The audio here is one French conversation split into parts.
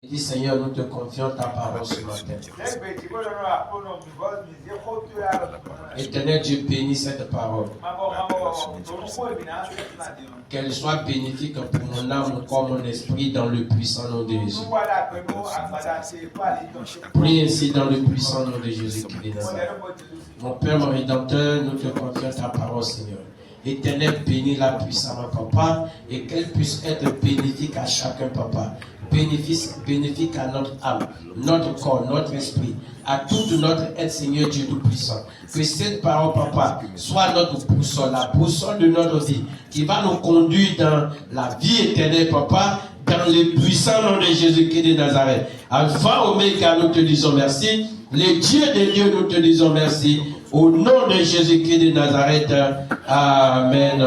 Dis Seigneur, nous te confions ta parole ce matin. Éternel Dieu, bénis cette parole. Qu'elle soit bénéfique pour mon âme comme mon esprit dans le puissant nom de Jésus. Prie ainsi dans le puissant nom de Jésus-Christ de Nazareth. Mon Père, mon Rédempteur, nous te confions ta parole, Seigneur. Éternel, bénis-la puissamment, Papa, et qu'elle puisse être bénéfique à chacun, Papa. Bénéfique à notre âme, notre corps, notre esprit, à toute notre aide, Seigneur Dieu Tout-Puissant. Que cette parole, Papa, soit notre boussole, la boussole de notre vie, qui va nous conduire dans la vie éternelle, Papa, dans le puissant nom de Jésus-Christ de Nazareth. Alpha, Oméga, nous te disons merci. Les dieux des dieux, nous te disons merci. Au nom de Jésus-Christ de Nazareth. Amen.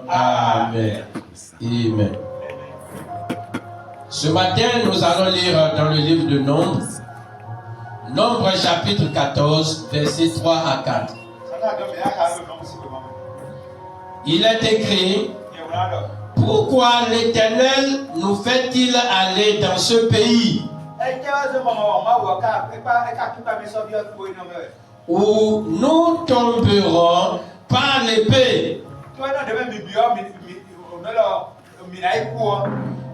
Amen. Amen. Ce matin, nous allons lire dans le livre de Nombre, Nombre chapitre 14, versets 3 à 4. Il est écrit: pourquoi l'Éternel nous fait-il aller dans ce pays où nous tomberons par l'épée,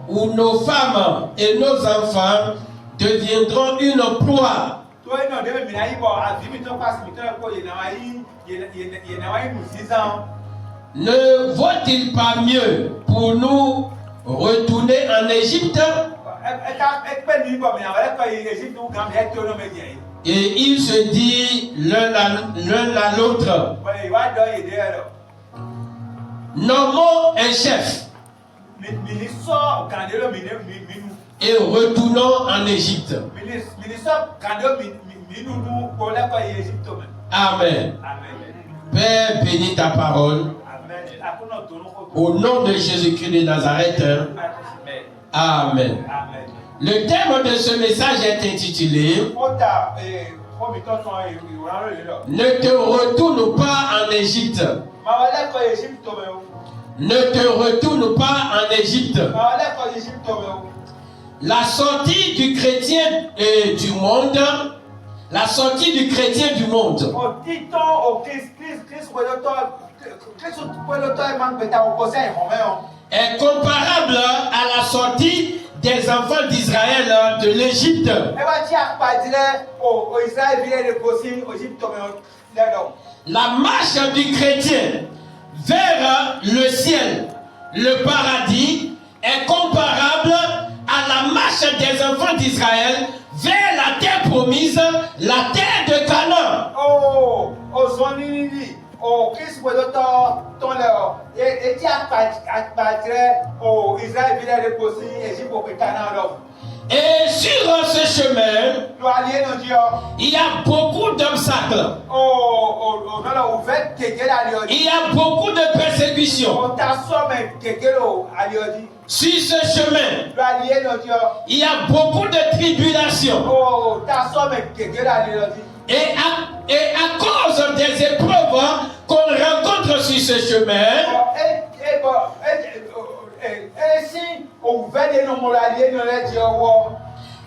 où nos femmes et nos enfants deviendront une proie? Ne vaut-il pas mieux pour nous retourner en Égypte? Et ils se disent l'un à l'autre: nommons un chef et retournons en Égypte. Amen. Père, bénis ta parole. Au nom de Jésus-Christ de Nazareth. Amen. Le thème de ce message est intitulé: ne te retourne pas en Égypte. Ne te retourne pas en Égypte. La sortie du chrétien du monde, la sortie du chrétien du monde est comparable à la sortie des enfants d'Israël de l'Égypte. La marche du chrétien vers le ciel, le paradis, est comparable à la marche des enfants d'Israël vers la terre promise, la terre de Canaan. Et sur ce chemin, il y a beaucoup d'obstacles. Il y a beaucoup de persécutions. Sur ce chemin, il y a beaucoup de tribulations. Et à cause des épreuves qu'on rencontre sur ce chemin,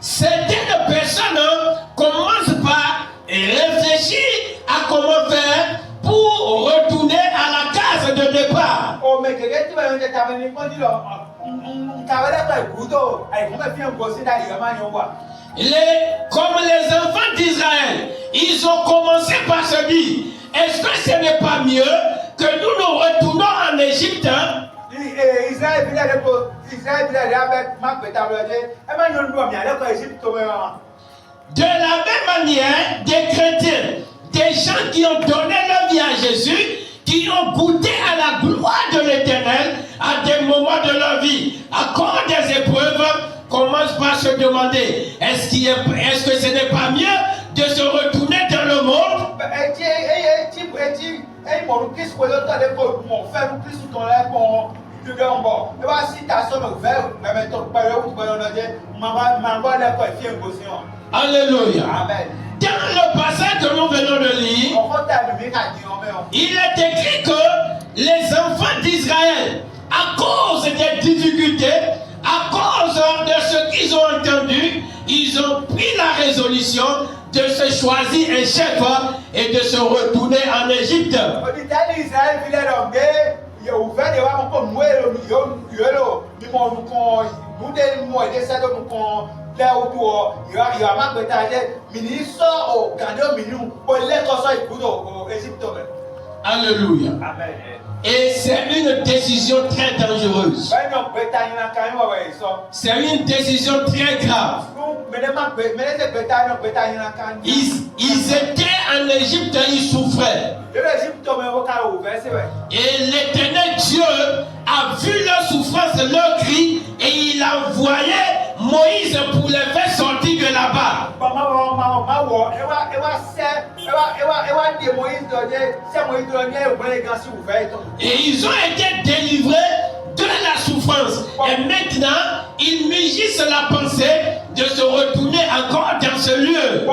certaines personnes commencent par réfléchir à comment faire pour retourner à la case de départ. Comme les enfants d'Israël, ils ont commencé par se dire: est-ce que ce n'est pas mieux que nous nous retournons en Égypte? De la même manière, des chrétiens, des gens qui ont donné leur vie à Jésus, qui ont goûté à la gloire de l'Éternel à des moments de leur vie, à cause des épreuves, commencent par se demander: est-ce que ce n'est pas mieux de se retourner dans le monde? Alléluia. Amen. Dans le passage que nous venons de lire, il est écrit que les enfants d'Israël, à cause des difficultés, à cause de ce qu'ils ont entendu, position de se choisir un chef et de se retourner en Égypte. Alléluia. Amen. Et c'est une décision très dangereuse. C'est une décision très grave. Ils étaient en Égypte, ils souffraient. Et l'Éternel Dieu a vu leur souffrance, leur cri, et il a envoyé Moïse pour les faire sortir de là-bas. Et ils ont été délivrés de la souffrance. Et maintenant, ils mûrissent la pensée de se retourner encore dans ce lieu.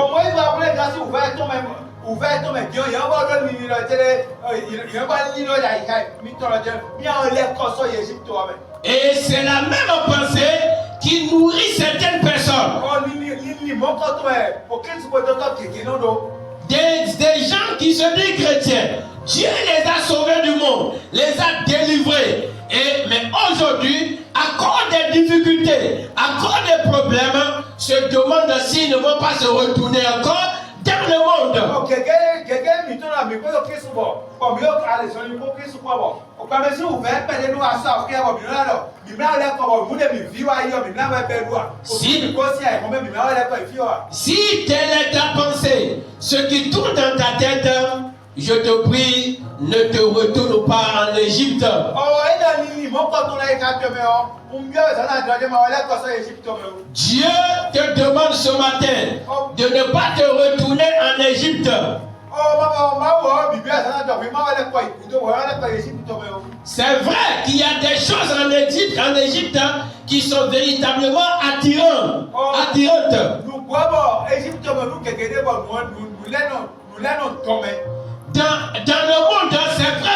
Et c'est la même pensée qui nourrit certaines personnes. Des gens qui se disent chrétiens. Dieu les a sauvés du monde, les a délivrés. Mais aujourd'hui, à cause des difficultés, à cause des problèmes, se demandent s'ils ne vont pas se retourner encore dans le monde. Si telle est ta pensée, ce qui tourne dans ta tête, je te prie, ne te retourne pas en Égypte. Dieu te demande ce matin de ne pas te retourner en Égypte. C'est vrai qu'il y a des choses en Égypte qui sont véritablement attirantes. Dans le monde, c'est vrai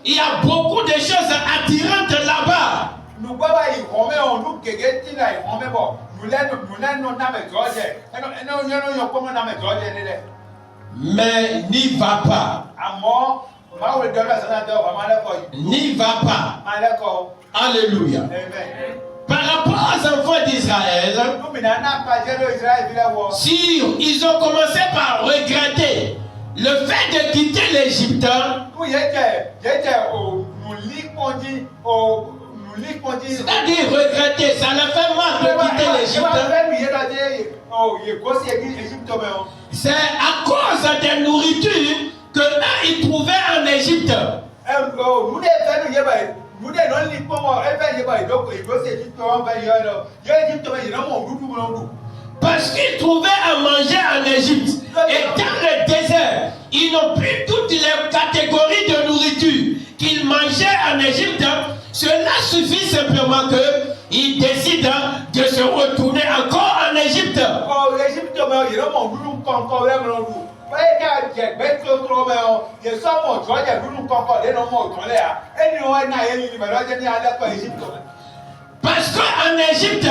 qu'il y a beaucoup de choses attirantes là-bas. Mais n'y va pas. N'y va pas. Alléluia. Par rapport aux enfants d'Israël, si ils ont commencé par regretter le fait de quitter l'Égypte, c'est-à-dire regretter, ça leur fait mal de quitter l'Égypte. C'est à cause des nourritures que là ils trouvaient en Égypte. Parce qu'ils trouvaient à manger en Égypte. Et dans le désert, ils n'ont plus toutes les catégories de nourriture qu'ils mangeaient en Égypte. Cela suffit simplement qu'ils décident de se retourner encore en Égypte. Parce qu'en Égypte,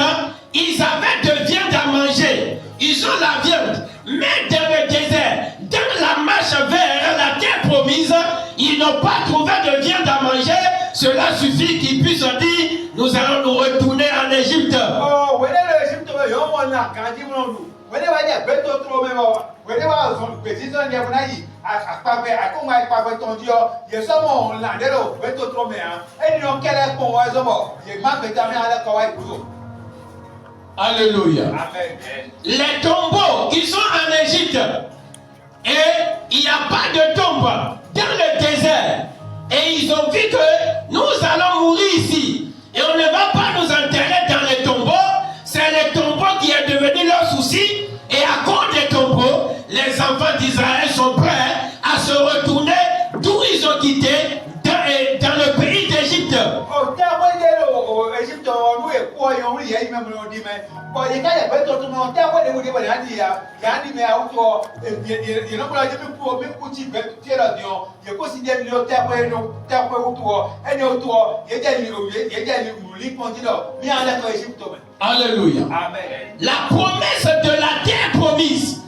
ils avaient de viande à manger. Ils ont la viande. Mais dans le désert, dans la marche vers la terre promise, ils n'ont pas trouvé de viande à manger. Cela suffit qu'ils puissent dire, nous allons nous retourner en Égypte. Alléluia. Les tombeaux qui sont en Égypte, et il n'y a pas de tombe dans le désert, et ils ont vu que nous allons mourir ici, et on ne va pas nous enterrer dans les tombeaux. C'est les tombeaux qui est devenu leur souci, et à cause des tombeaux, les enfants d'Israël sont prêts à se retourner d'où ils ont quitté dans le pays d'Égypte. Alléluia. Amen. La promesse de la terre promise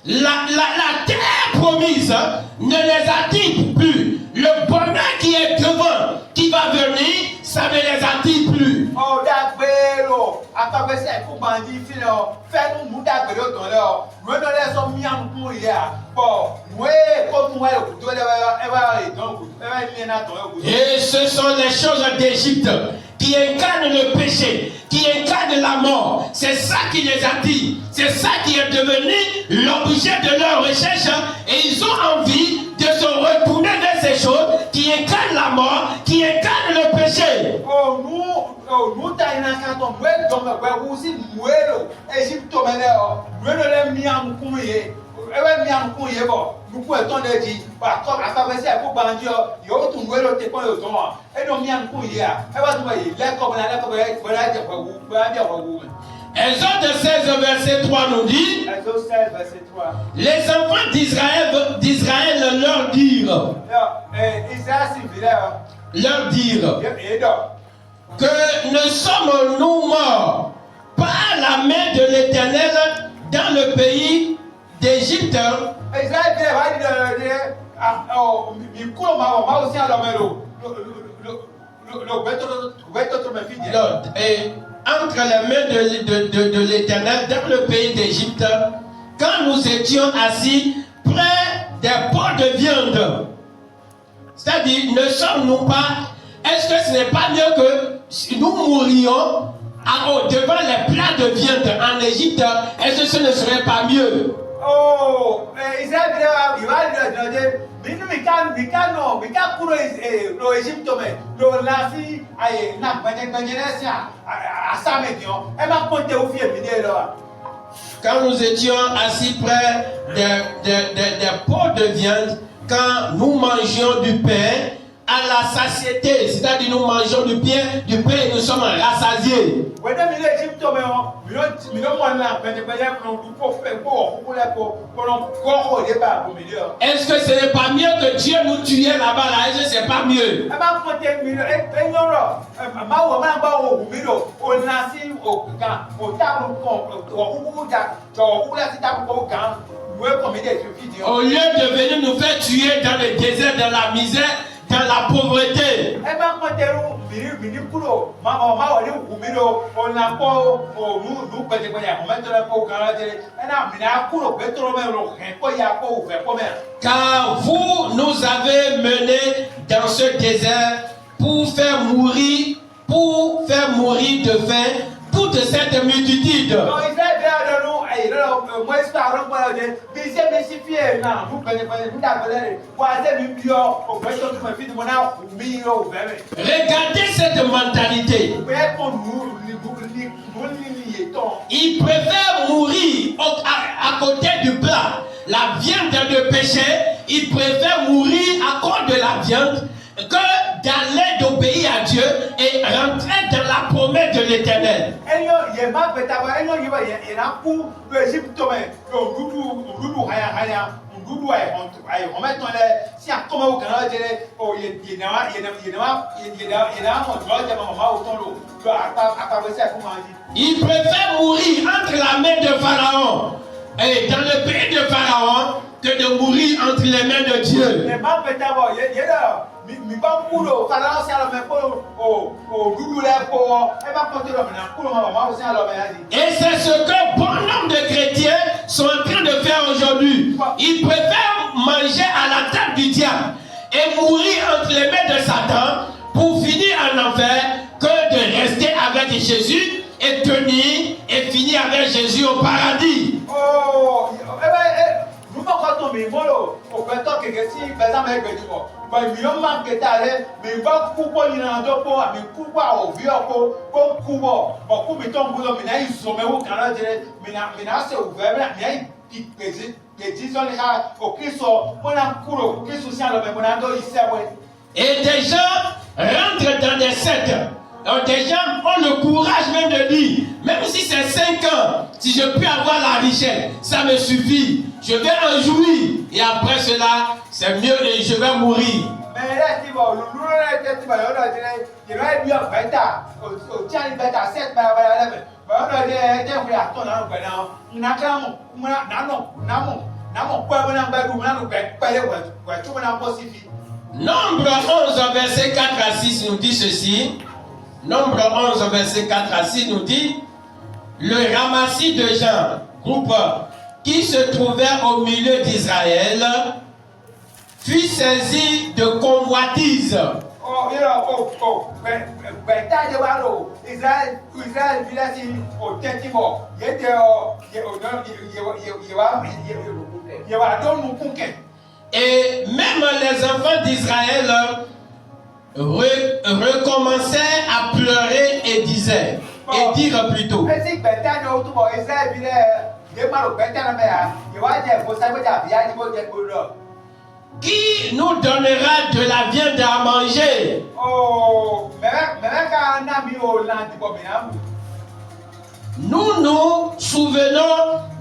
La terre promise ne les attire plus. Le bonheur qui est devant, qui va venir, ça ne les attire plus. Et ce sont les choses d'Égypte qui incarnent le péché, qui incarnent la mort. C'est ça qui les attire. C'est ça qui est devenu l'objet de leur recherche. Et ils ont envie de se retourner vers ces choses qui incarnent la mort, qui incarnent le péché. Exode 16, verset 3 nous dit, les enfants d'Israël leur dirent que ne sommes-nous morts par la main de l'Éternel dans le pays d'Égypte. Et entre les mains de l'Éternel dans le pays d'Égypte, quand nous étions assis près des pots de viande. C'est-à-dire, ne sommes-nous pas, est-ce que ce n'est pas mieux que nous mourions devant les plats de viande en Égypte? Est-ce que ce ne serait pas mieux? Quand nous étions assis près des pots de viande, quand nous mangions du pain à la satiété, c'est-à-dire nous mangeons du pain et nous sommes rassasiés. Est-ce que ce n'est pas mieux que Dieu nous tuait là-bas là? Est-ce que ce n'est pas mieux? Au lieu de venir nous faire tuer dans le désert, dans la misère, dans la pauvreté. Car vous nous avez menés dans ce désert pour faire mourir de faim toute cette multitude. Regardez cette mentalité. Ils préfèrent mourir à côté du plat. La viande de péché, ils préfèrent mourir à cause de la viande que d'aller d'obéir à Dieu et rentrer dans la promesse de l'Éternel. Il préfère mourir entre la main de Pharaon et dans le pays de Pharaon que de mourir entre les mains de Dieu. Et c'est ce que bon nombre de chrétiens sont en train de faire aujourd'hui. Ils préfèrent manger à la table du diable et mourir entre les mains de Satan pour finir en enfer que de rester avec Jésus et tenir et finir avec Jésus au paradis. Et des gens rentrent dans des sectes Des gens ont le courage même de dire, même si c'est 5 ans, si je peux avoir la richesse, ça me suffit. Je vais en jouir. Et après cela, c'est mieux et je vais mourir. Nombre 11, verset 4 à 6 nous dit ceci. Nombre 11, verset 4 à 6 nous dit: le ramassis de gens, groupe qui se trouvait au milieu d'Israël, fut saisi de convoitise. Et même les enfants d'Israël recommençaient à pleurer et disaient, et dire plutôt: qui nous donnera de la viande à manger? Nous nous souvenons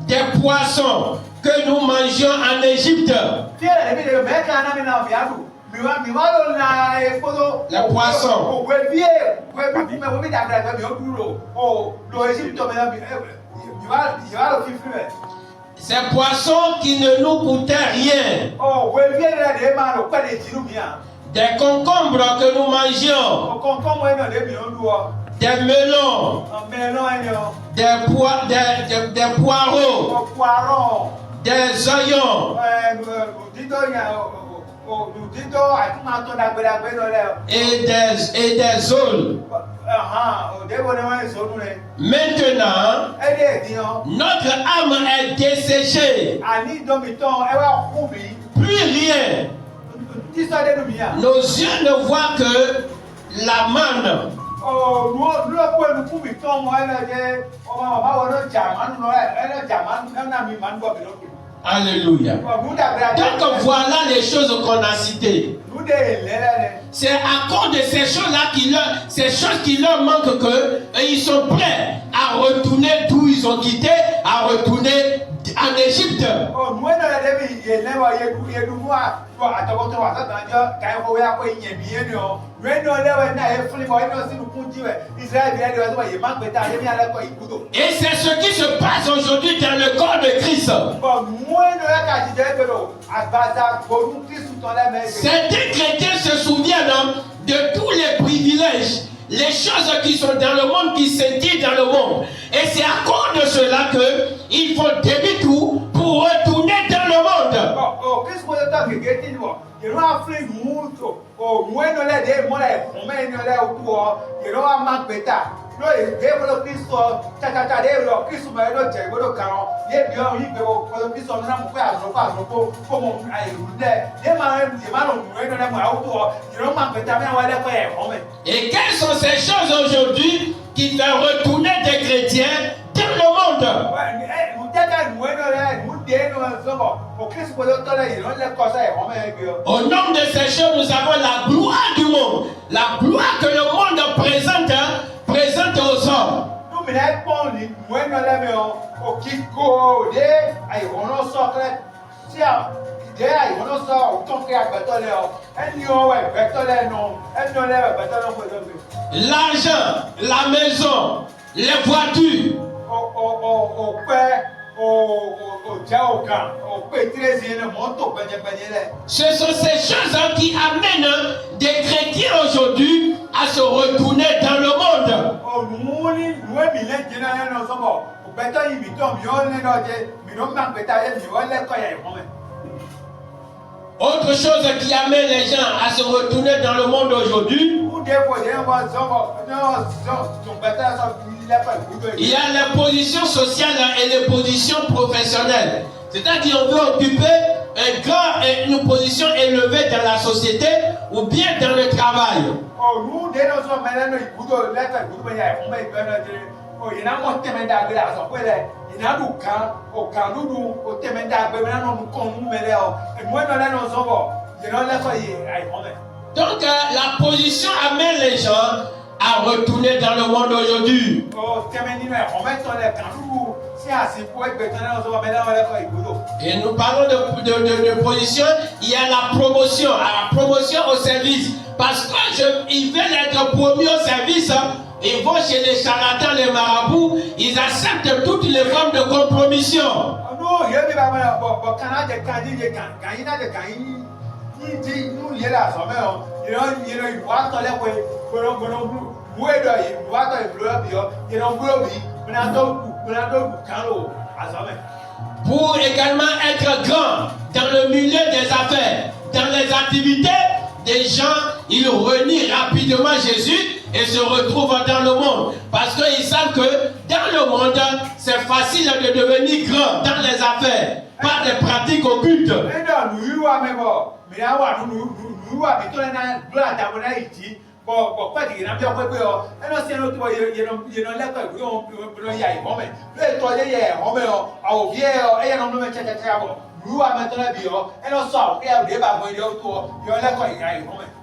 des poissons que nous mangions en Égypte. Les poissons. Ces poissons qui ne nous coûtaient rien. Des concombres que nous mangions. Des melons. Des poireaux. Des oignons. Et des aules. Maintenant, notre âme est desséchée. Plus rien. Nos yeux ne voient que la manne. Alléluia. Donc voilà les choses qu'on a citées. C'est à cause de ces choses-là qui leur manquent que ils sont prêts à retourner d'où ils ont quitté, à retourner en Égypte. Et c'est ce qui se passe aujourd'hui dans le corps de Christ. Certains chrétiens se souviennent de tous les privilèges, les choses qui sont dans le monde, qui scintillent dans le monde. Et c'est à cause de cela qu'ils font demi-tour pour retourner dans le monde. Et quelles sont ces choses aujourd'hui qui font retourner des chrétiens dans le monde? Au nom de ces choses, nous avons la gloire du monde, la gloire que le monde présente aux hommes. L'argent, la maison, les voitures. Ce sont ces choses qui amènent des chrétiens aujourd'hui à se retourner dans le monde. Autre chose qui amène les gens à se retourner dans le monde aujourd'hui, il y a les positions sociales et les positions professionnelles. C'est-à-dire qu'on veut occuper une position élevée dans la société ou bien dans le travail. Donc la position amène les gens à retourner dans le monde aujourd'hui. Et nous parlons de position, il y a la promotion au service. Parce qu'ils veulent être promus au service, ils vont chez les charlatans, les marabouts, ils acceptent toutes les formes de compromission. Pour également être grand dans le milieu des affaires, dans les activités, des gens, ils renient rapidement Jésus et se retrouvent dans le monde. Parce qu'ils savent que dans le monde, c'est facile de devenir grand dans les affaires, par des pratiques occultes.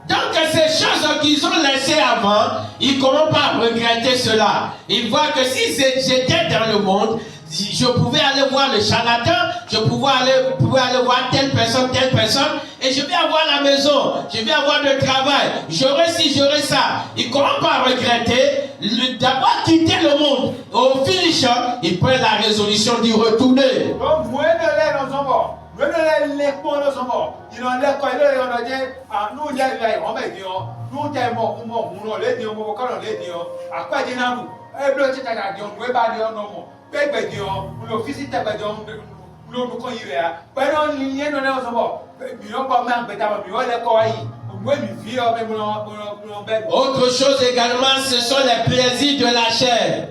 Donc ces choses qu'ils ont laissées avant, ils commencent par regretter cela. Ils voient que si j'étais dans le monde, je pouvais aller voir le charlatan, je pouvais aller voir telle personne, et je vais avoir la maison, je vais avoir le travail, j'aurai ci, j'aurai ça. Ils commencent par regretter d'avoir quitté le monde. Au finish, ils prennent la résolution d'y retourner. Autre chose également, ce sont les plaisirs de la chair.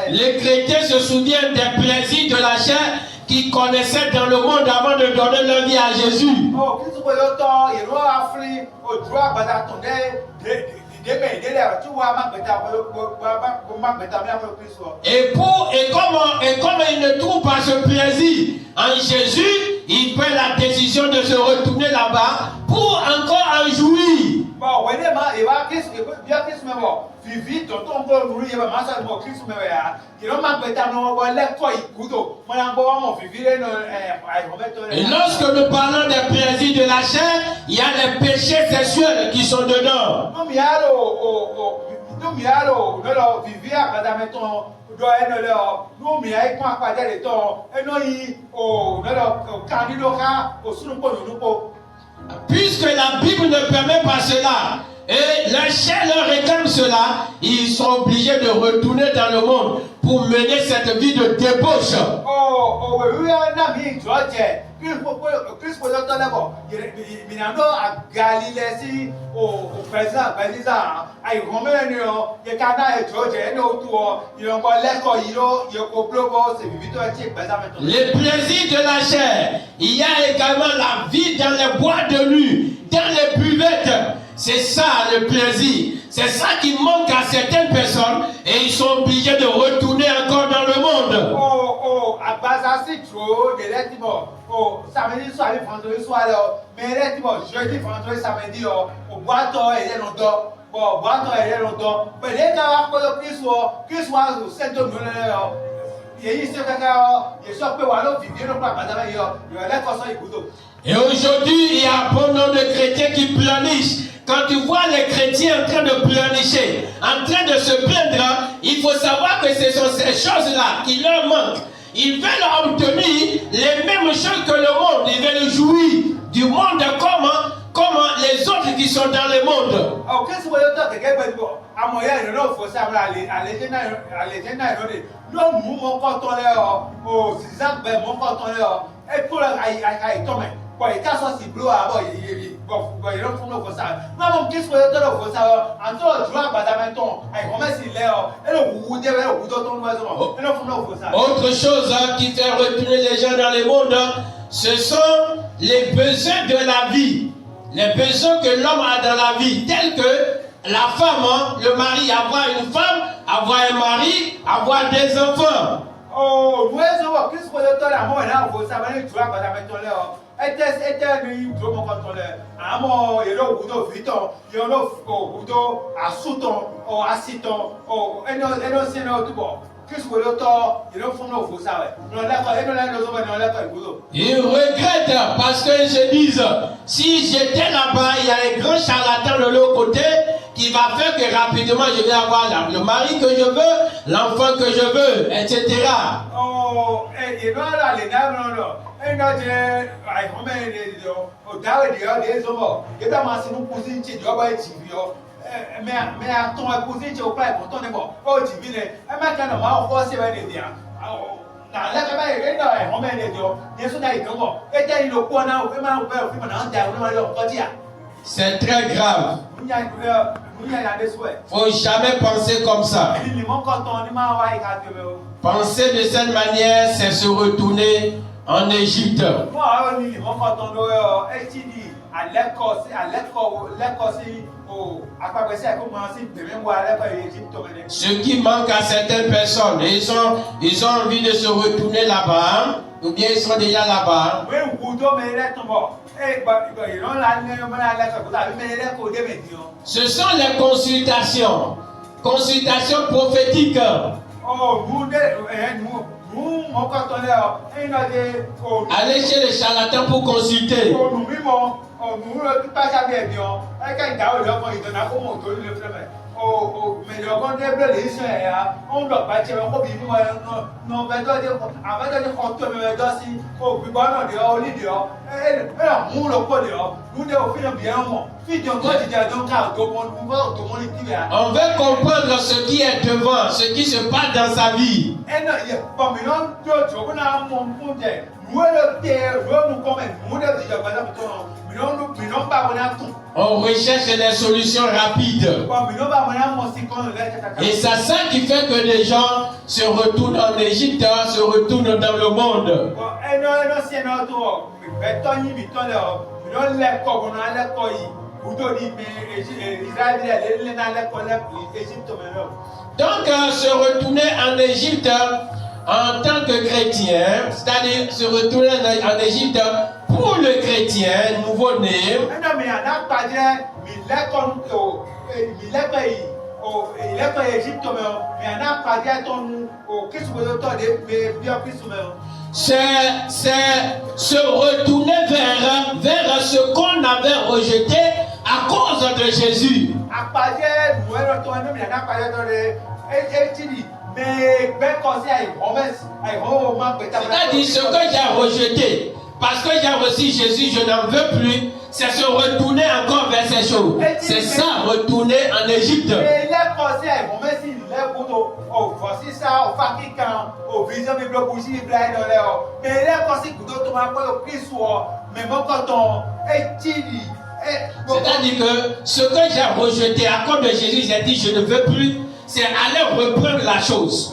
Les chrétiens se souviennent des plaisirs de la chair qu'ils connaissaient dans le monde avant de donner leur vie à Jésus. Et comme ils ne trouvent pas ce plaisir en Jésus, ils prennent la décision de se retourner là-bas pour encore en jouir. Et lorsque nous parlons des plaisirs de la chair, il y a les péchés sexuels qui sont dedans. Puisque la Bible ne permet pas cela, et la chair leur réclame cela, ils sont obligés de retourner dans le monde pour mener cette vie de débauche. Les plaisirs de la chair, il y a également la vie dans les boîtes de nuit, dans les buvettes. C'est ça le plaisir. C'est ça qui manque à certaines personnes et ils sont obligés de retourner encore dans le monde. Samedi soir, vendredi soir, mais jeudi, vendredi, samedi, au boîteau et les longtemps. Bon, boîteau et les longtemps. Mais les gars, pour le plus, qu'ils soient au centre de l'heure. Et aujourd'hui, il y a bon nombre de chrétiens qui pleurnichent. Quand tu vois les chrétiens en train de pleurnicher, en train de se plaindre, il faut savoir que ce sont ces choses-là qui leur manquent. Ils veulent obtenir les mêmes choses que le monde. Ils veulent jouir du monde comme les autres qui sont dans le monde. Autre chose qui fait retourner les gens dans le monde, ce sont les besoins de la vie. Les besoins que l'homme a dans la vie, tels que la femme, le mari, avoir une femme, avoir un mari, avoir des enfants. Ils regrettent parce qu'ils se disent, si j'étais là-bas, il y a un grand charlatan de l'autre côté qui va faire que rapidement je vais avoir le mari que je veux, l'enfant que je veux, etc. C'est très grave. Faut jamais penser comme ça. Penser de cette manière, c'est se retourner en Égypte. Ce qui manque à certaines personnes, ils ont envie de se retourner là-bas, ou bien ils sont déjà là-bas. Ce sont les consultations prophétiques. Allez chez les charlatans pour consulter. On veut comprendre ce qui est devant, ce qui se passe dans sa vie. On recherche des solutions rapides. Et c'est ça qui fait que les gens se retournent en Égypte, se retournent dans le monde. Donc, se retourner en Égypte en tant que chrétien, c'est-à-dire se retourner en Égypte pour le chrétien nouveau-né, c'est se retourner vers ce qu'on avait rejeté à cause de Jésus. C'est-à-dire ce que j'ai rejeté, parce que j'ai reçu Jésus, je n'en veux plus. C'est se retourner encore vers ces choses. C'est ça, retourner en Égypte. C'est-à-dire que ce que j'ai rejeté à cause de Jésus, j'ai dit je ne veux plus. C'est aller reprendre la chose.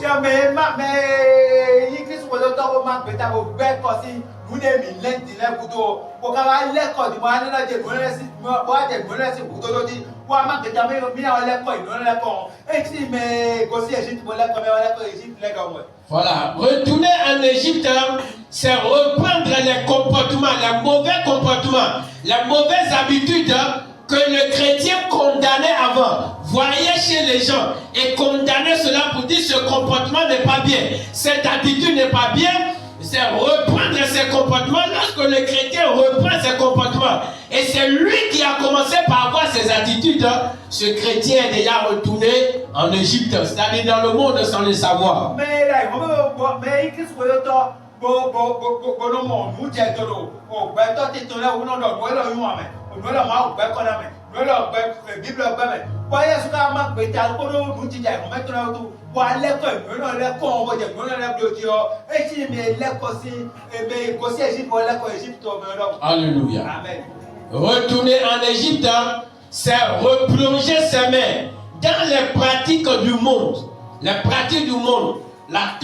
Voilà, retourner en Égypte, c'est reprendre les comportements, les mauvais comportements, les mauvaises habitudes que le chrétien condamnait avant. Voyez chez les gens et condamner cela pour dire ce comportement n'est pas bien, cette attitude n'est pas bien. C'est reprendre ses comportements. Lorsque le chrétien reprend ses comportements, et c'est lui qui a commencé par avoir ses attitudes, ce chrétien est déjà retourné en Égypte, c'est-à-dire dans le monde sans le savoir. Alléluia. Retourner en Égypte, c'est replonger ses mains dans les pratiques du monde. Les pratiques du monde, la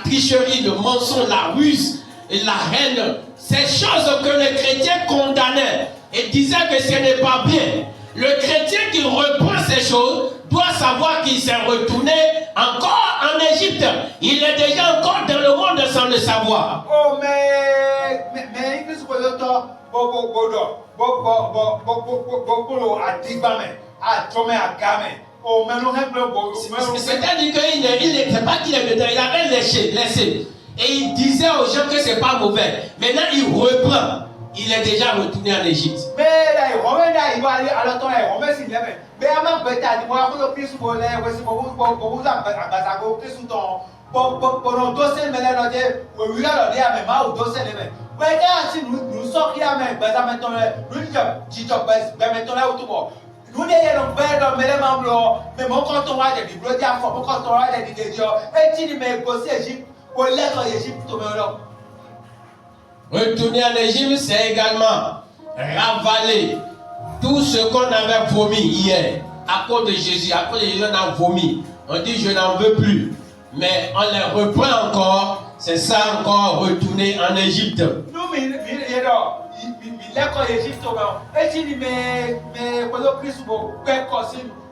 tricherie, le mensonge, la ruse et la haine. Ces choses que les chrétiens condamnaient et disaient que ce n'est pas bien. Le chrétien qui reprend ces choses doit savoir qu'il s'est retourné encore en Égypte. Il est déjà encore dans le monde sans le savoir. Oh, mais il faut que c'est-à-dire qu'il n'était pas qu'il est dedans, il avait laissé. Et il disait aux gens que c'est pas mauvais. Maintenant, il reprend. Il est déjà retourné en Égypte. Mais là, il va aller à l'automne, il va s'y lever. Mais avant que tu aies dit, moi, je vais plus pour les pour dossier mais là on oui alors dia mais ma dossier mais quand si nous sortir mais maintenant nous dit maintenant là autour nous ne yellow bed mais les membres mais mon canton a des bibliothèques dia fort mon canton a des Dieu et tu mais aussi Égypte pour l'être Égypte tout là. Retourner en Égypte, c'est également ravaler tout ce qu'on avait vomi hier à cause de Jésus. À cause de Jésus, on a vomi. On dit je n'en veux plus. Mais on les reprend encore, c'est ça encore retourner en Égypte. Nous, mais Égypte, et tu dis, mais quand on prie sur mon père,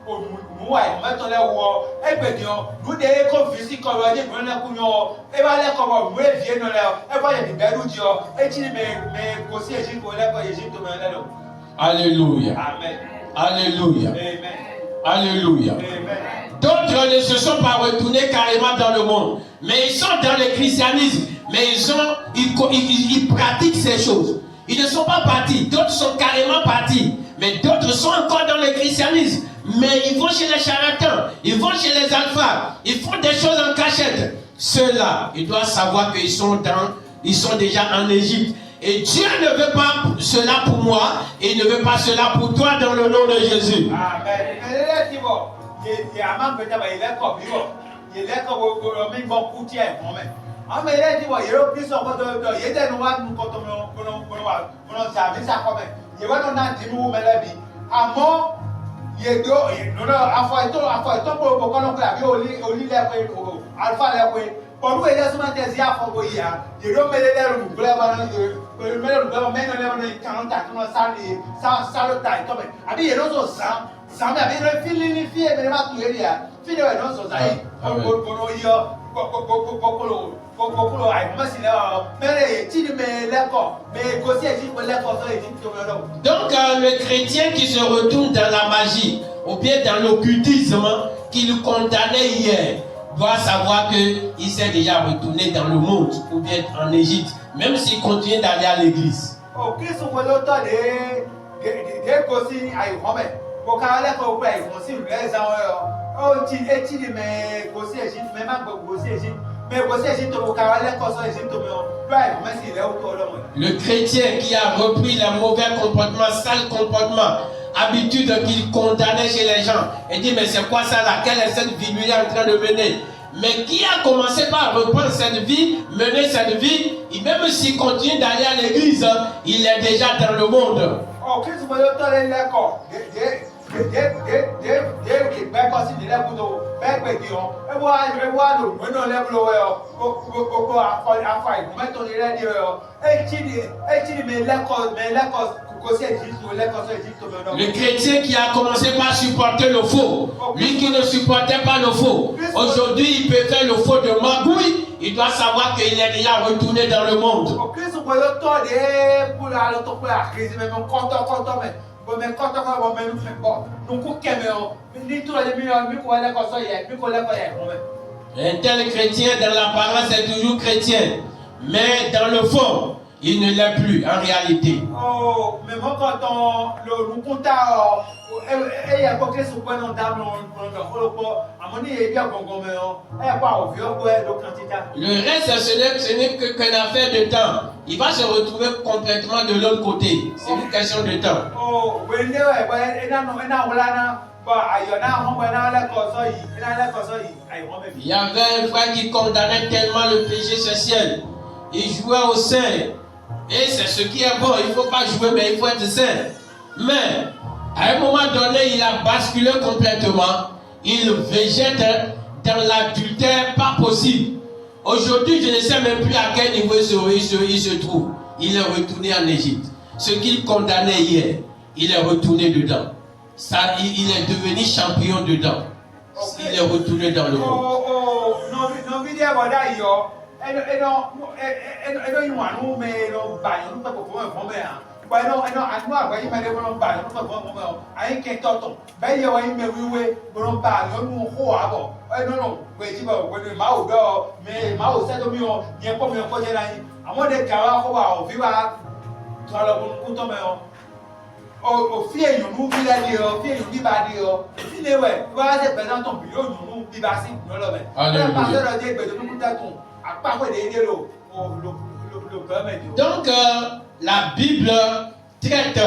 nous, mettons les rois, et bien, nous, des confusions, comme on dit, nous, et va les comme nous, et viennent là, et va les belles et tu dis, mais aussi Égypte, Égypte, Alléluia. Amen. Alléluia. Amen. Alléluia. Amen. D'autres ne se sont pas retournés carrément dans le monde, mais ils sont dans le christianisme, mais ils pratiquent ces choses. Ils ne sont pas partis, d'autres sont carrément partis, mais d'autres sont encore dans le christianisme, mais ils vont chez les charlatans, ils vont chez les alphas, ils font des choses en cachette. Ceux-là, ils doivent savoir qu'ils sont déjà en Égypte. Et Dieu ne veut pas cela pour moi, et il ne veut pas cela pour toi dans le nom de Jésus. Amen. Il y a un membre qui est comme il est comme le même bon coutier. Ah, mais il a dit, il y a plus de il y a des noirs nous quand on s'amuse à comme il y a un petit nous mais la vie. À moi, il y a deux, nous à fois pour qu'on a vu au lit alpha là pour nous il y a seulement des ya faut il y a il remet les nous le mais quand on t'a ça le taille comme il y a d'autres ça mais avec le fil les filles mais pas tout il y a fil ouais non ça pour donc le chrétien qui se retourne dans la magie ou bien dans l'occultisme qu'il condamnait hier doit savoir qu'il s'est déjà retourné dans le monde ou bien en Égypte, même s'il continue d'aller à l'église. Le chrétien qui a repris les mauvais comportements, sales comportements, habitudes qu'il condamnait chez les gens, et dit mais c'est quoi ça là? Quelle est cette vie lui est en train de mener? Mais qui a commencé par reprendre cette vie, mener cette vie, et même s'il continue d'aller à l'église, il est déjà dans le monde. Le chrétien qui a commencé par supporter le faux, lui qui ne supportait pas le faux, aujourd'hui il peut faire le faux de magouille, il doit savoir qu'il est déjà retourné dans le monde. Un tel chrétien dans l'apparence est toujours chrétien, mais dans le fond, il ne l'est plus en réalité. Oh, mais moi quand le compta et a quoi que ce soit dans le reste ce n'est qu'une affaire de temps. Il va se retrouver complètement de l'autre côté. C'est une question de temps. Oh, il y avait un frère qui condamnait tellement le péché sexuel. Il jouait au sein. Et c'est ce qui est bon. Il ne faut pas jouer, mais il faut être saint. Mais à un moment donné, il a basculé complètement. Il végète dans l'adultère pas possible. Aujourd'hui, je ne sais même plus à quel niveau il se trouve. Il est retourné en Égypte. Ce qu'il condamnait hier, il est retourné dedans. Ça, il est devenu champion dedans. s'il est retourné dans le monde. Non, vidéo, voilà, yo. Et non, il m'a nous, mais non, bah, nous pas pour me faire. Bah, non, à moi, bah, il m'a dit, bon, bah, nous pas pour me faire. À un quai tonton. Bah, il y a un mais oui, bon, bah, nous, on a bon. Non, oui, tu vas, oui, ma ou d'or, mais ma ou ça, il y a pas mieux côté là. À moi, des carats, on va, on vivra. Tu vas le bon, ton meilleur. Au fil, nous, il a dit, au fil, il va dire, il est ouais, voilà, c'est présent ton bureau, nous, il va s'y, nous, le met. Parce que le dit, que nous, t'attendons. Donc, la Bible traite,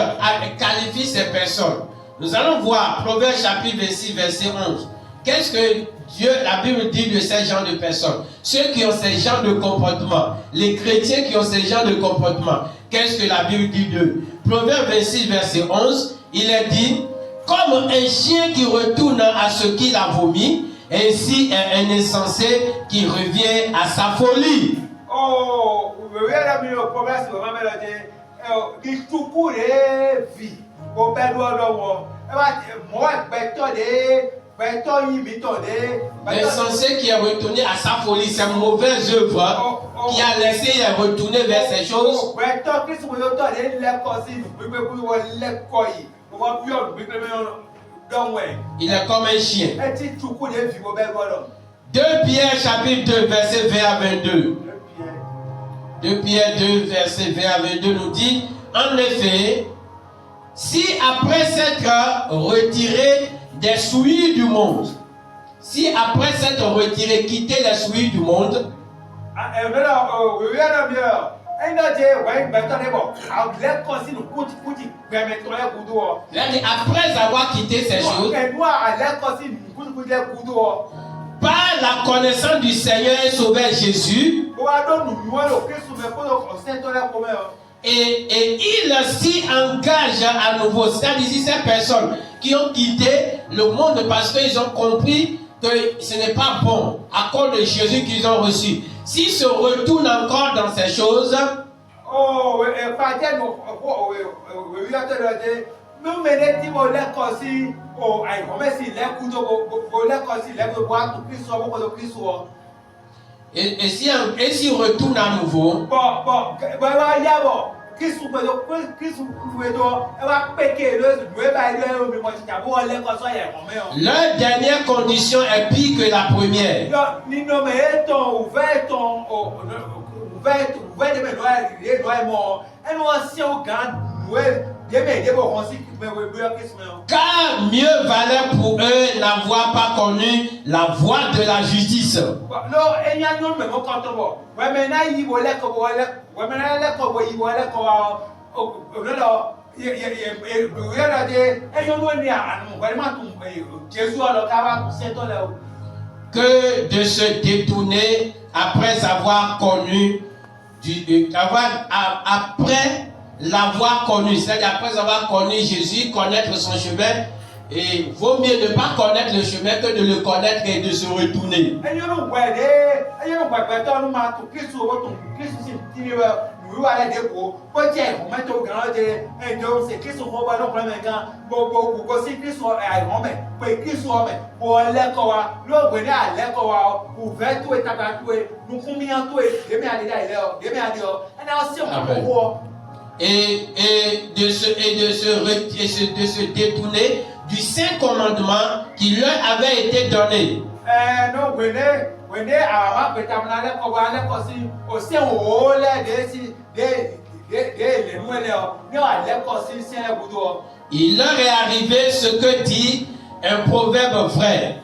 qualifie ces personnes. Nous allons voir Proverbes chapitre 26, verset 11. Qu'est-ce que Dieu, la Bible dit de ces genres de personnes? Ceux qui ont ces genres de comportement, les chrétiens qui ont ces genres de comportement. Qu'est-ce que la Bible dit d'eux? Proverbes 26, verset 11, il est dit, comme un chien qui retourne à ce qu'il a vomi, ainsi est un insensé qui revient à sa folie. Oh, vous voyez la meilleure promesse, vous m'avez dit, il tout court et vie. Au père de moi, L'insensé qui est retourné à sa folie, c'est une mauvaise œuvre qui a laissé retourner vers ces choses. Il est comme un chien. 2 Pierre chapitre 2 verset 20 à 22. 2 Pierre 2 verset 20 à 22 nous dit, en effet, si après s'être retiré des souillures du monde, si après s'être retiré, quitter les souillures du monde, après avoir quitté ces choses, par la connaissance du Seigneur et Sauveur Jésus, et il s'y engage à nouveau. C'est-à-dire ici ces personnes qui ont quitté le monde parce qu'ils ont compris que ce n'est pas bon à cause de Jésus qu'ils ont reçu. S'ils se retournent encore dans ces choses, et s'ils retournent à nouveau, leur dernière condition est pire que la première. Car mieux valait pour eux n'avoir pas connu la voie de la justice. Que de se détourner après avoir connu, après l'avoir connu, c'est-à-dire après avoir connu Jésus, connaître son chemin, et vaut mieux ne pas connaître le chemin que de le connaître et de se retourner. Et de se détourner du saint commandement qui leur avait été donné. Il leur est arrivé ce que dit un proverbe vrai.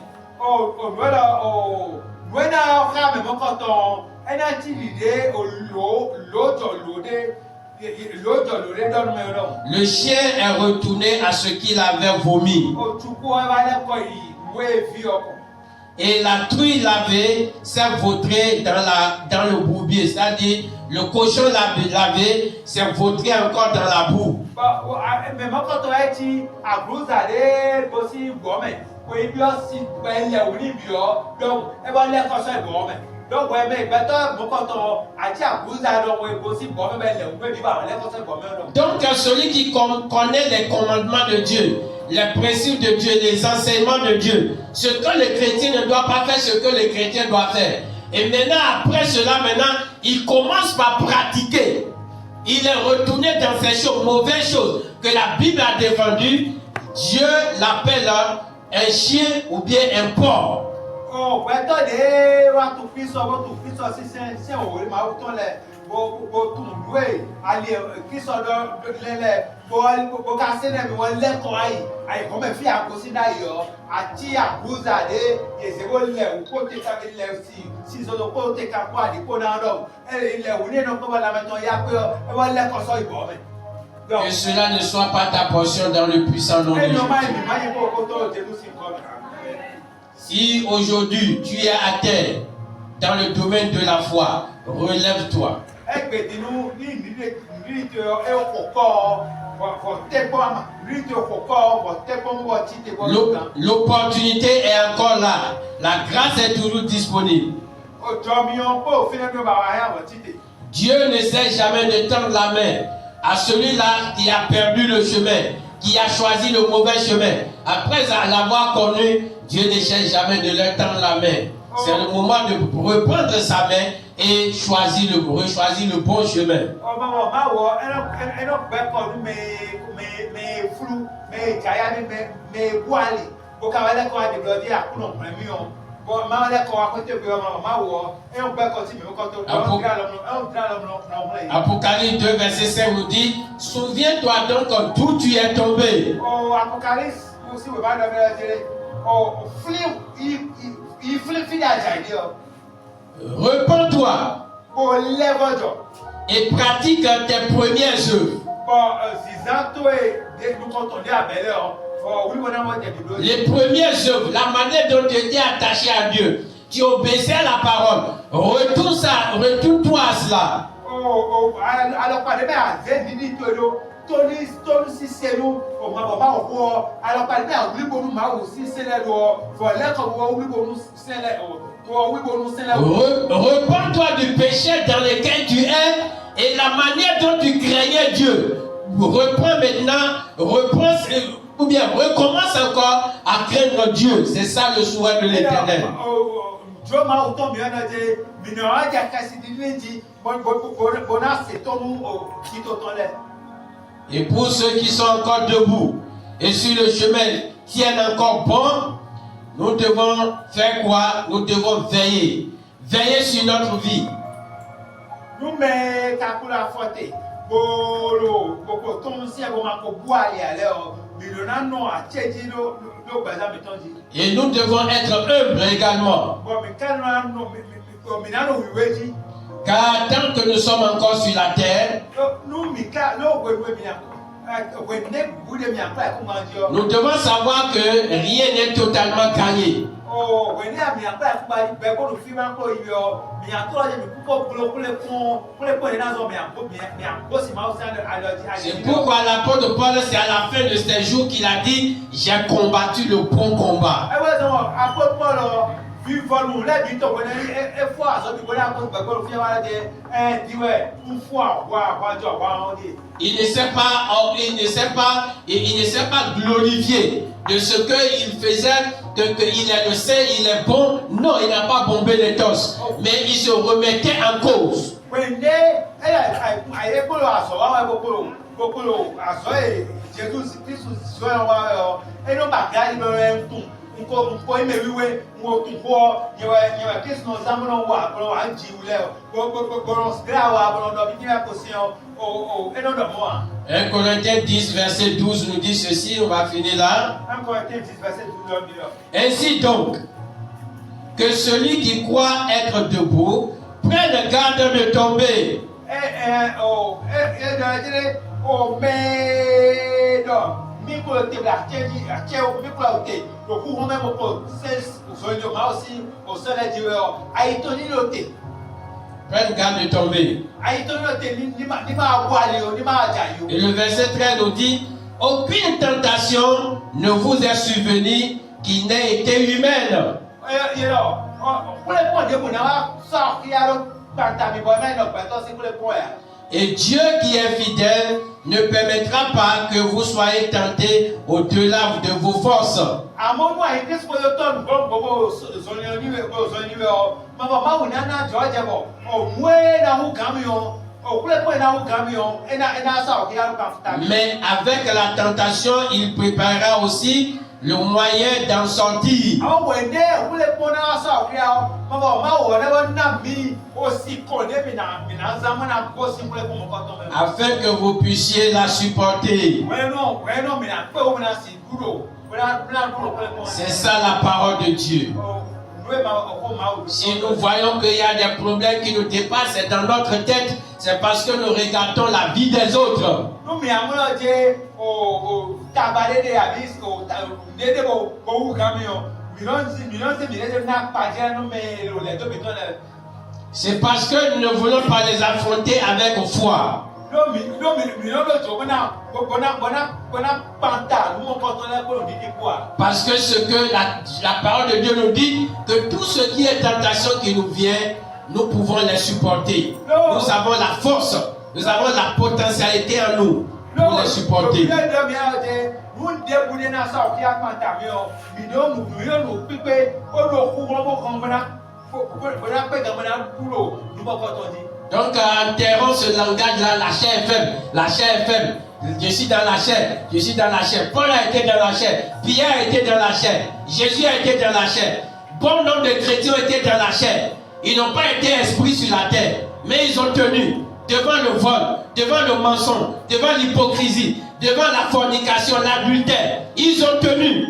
Le chien est retourné à ce qu'il avait vomi. Et la truie lavée s'est vautrée dans le bourbier. C'est-à-dire, le cochon lavé s'est vautré encore dans la boue. Donc celui qui connaît les commandements de Dieu, les principes de Dieu, les enseignements de Dieu. Ce que le chrétien ne doit pas faire, ce que le chrétien doit faire. Et maintenant, après cela, il commence par pratiquer. Il est retourné dans ces choses, mauvaises choses, que la Bible a défendues. Dieu l'appelle un chien ou bien un porc. Oh, maintenant, les rois tout fils, c'est au maouton les tout loué, aller qui sont pour casser les corail, aïe comme fille à causer d'ailleurs, à tia bouzade et c'est bon les ou côté ça les si sont au côté capable de connaître et les ou les non comme la maintenant il y a que voilà qu'on soit bon. Que cela ne soit pas ta portion dans le puissant nom de Jésus. Si aujourd'hui tu es à terre dans le domaine de la foi, relève-toi. L'opportunité est encore là. La grâce est toujours disponible. Dieu ne sait jamais de tendre la main à celui-là qui a perdu le chemin, qui a choisi le mauvais chemin. Après l'avoir connu, Dieu ne cherche jamais de leur tendre la main. C'est le moment de reprendre sa main et choisir le bon chemin. Apocalypse 2, verset 5 nous dit: souviens-toi donc d'où tu es tombé. Repends-toi et pratique tes premières œuvres. Les premières œuvres, la manière dont tu étais attaché à Dieu, tu obéissais à la parole. Retourne-toi à cela. Repends-toi du péché dans lequel tu es et la manière dont tu craignais Dieu. Reprends maintenant, ou bien recommence encore à craindre Dieu. C'est ça le souhait de l'Éternel. Et pour ceux qui sont encore debout et sur le chemin tiennent encore bon, nous devons faire quoi? Nous devons veiller. Veiller sur notre vie. Nous mais kakula forte. Et nous devons être humbles également. Car tant que nous sommes encore sur la terre, nous devons savoir que rien n'est totalement gagné. C'est pourquoi l'apôtre Paul, c'est à la fin de ces jours qu'il a dit: j'ai combattu le bon combat. Il ne s'est pas glorifié de ce qu'il faisait, qu'il est le saint, il est bon. Non, il n'a pas bombé les torses, mais il se remettait en cause. Un Corinthiens 10, verset 12 nous dit ceci, on va finir là. Ainsi donc, que celui qui croit être debout prenne garde de tomber. Prenne garde de tomber. Et le verset 13 nous dit: aucune tentation ne vous est survenue qui n'ait été humaine. Et Dieu qui est fidèle ne permettra pas que vous soyez tentés au-delà de vos forces. Mais avec la tentation, il préparera aussi le moyen d'en sortir. Afin que vous puissiez la supporter. C'est ça la parole de Dieu. Si nous voyons qu'il y a des problèmes qui nous dépassent, c'est dans notre tête, c'est parce que nous regardons la vie des autres. C'est parce que nous ne voulons pas les affronter avec foi. Parce que ce que la parole de Dieu nous dit, que tout ce qui est tentation qui nous vient, nous pouvons les supporter. Nous avons la force, nous avons la potentialité en nous pour les supporter. Donc enterrons ce langage-là, la chair est faible, la chair est faible. Je suis dans la chair, je suis dans la chair. Paul a été dans la chair, Pierre a été dans la chair, Jésus a été dans la chair. Bon nombre de chrétiens étaient dans la chair. Ils n'ont pas été esprits sur la terre, mais ils ont tenu devant le vol, devant le mensonge, devant l'hypocrisie, devant la fornication, l'adultère. Ils ont tenu.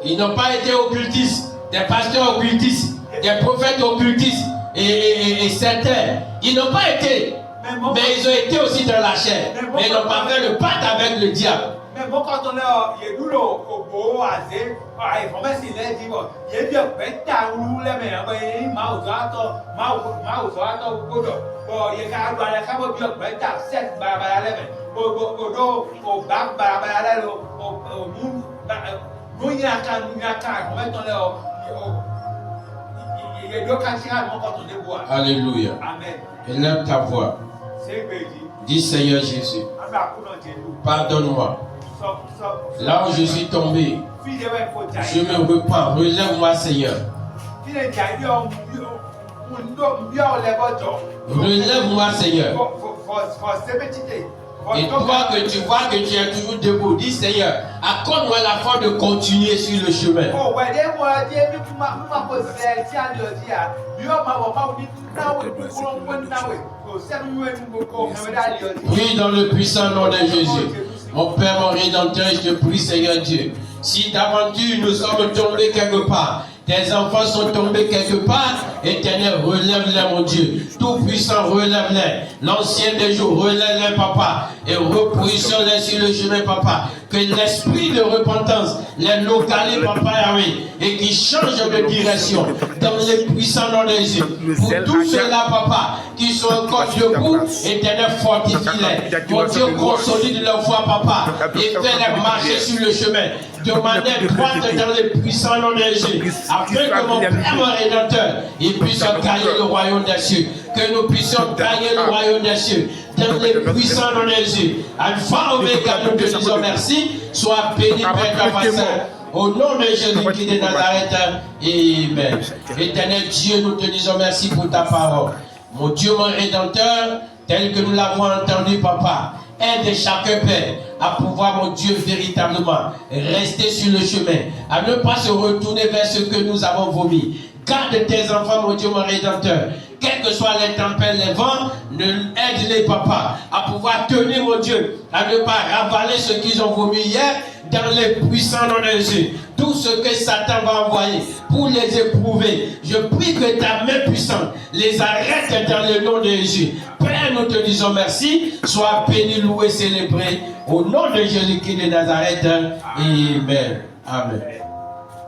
Ils n'ont pas été occultistes, des pasteurs occultistes, des prophètes occultistes et certains. Ils n'ont pas été, mais ils ont été aussi dans la chair. Mais ils n'ont pas fait le pacte avec le diable. Mais bon, quand on est au beau asé, il faut mettre s'il est dit, il y a des bêtes à rouler, mais il m'a osé Alléluia. Amen. Élève ta voix. Dis Seigneur Jésus, pardonne-moi. Là où je suis tombé, je me repens. Relève-moi Seigneur. Relève-moi Seigneur. Et toi que tu vois que tu es toujours debout, dis Seigneur, accorde-moi la foi de continuer sur le chemin. Oui, dans le puissant nom de Jésus. Mon Père, mon Rédempteur, je te prie Seigneur Dieu, si d'aventure nous sommes tombés quelque part, tes enfants sont tombés quelque part, Éternel, relève-les, mon Dieu. Tout-Puissant, relève-les. L'Ancien des jours, relève-les, Papa. Et repositionne-les sur le chemin, Papa. Que l'esprit de repentance les localise, Papa Yahweh, et qui change de direction dans les puissants noms de Jésus. Pour tous ceux-là, Papa, qui sont encore debout, Éternel, fortifie-les. Mon Dieu, consolide leur foi, Papa, et fais-les marcher sur le chemin de manière droite dans les puissants noms de Jésus, afin que mon Père, mon Rédempteur, il puisse gagner le royaume des cieux, que nous puissions gagner le royaume des cieux, dans les puissants noms de Jésus. Alpha, Oméga, nous te disons merci, sois béni, Père, ta Sœur. Au nom de Jésus-Christ de Nazareth, Amen. Éternel Dieu, nous te disons merci pour ta parole. Mon Dieu, mon Rédempteur, tel que nous l'avons entendu, Papa, aide chacun, Père, à pouvoir, mon Dieu, véritablement rester sur le chemin, à ne pas se retourner vers ce que nous avons vomi. Garde tes enfants, mon Dieu, mon Rédempteur. Quelles que soient les tempêtes, les vents, aide-les, Papa, à pouvoir tenir, mon Dieu, à ne pas ravaler ce qu'ils ont vomi hier, dans les puissants noms de Jésus. tout ce que Satan va envoyer pour les éprouver. Je prie que ta main puissante les arrête dans le nom de Jésus. Père, nous te disons merci. Sois béni, loué, célébré. Au nom de Jésus-Christ de Nazareth. Amen. Amen.